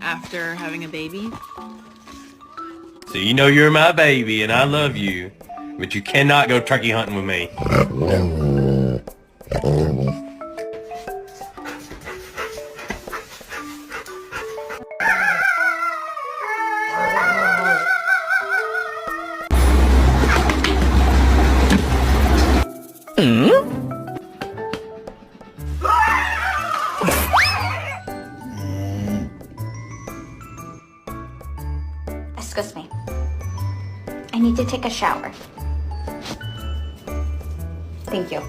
After having a baby? So you know you're my baby and I love you, but you cannot go turkey hunting with me. Excuse me. I need to take a shower. Thank you.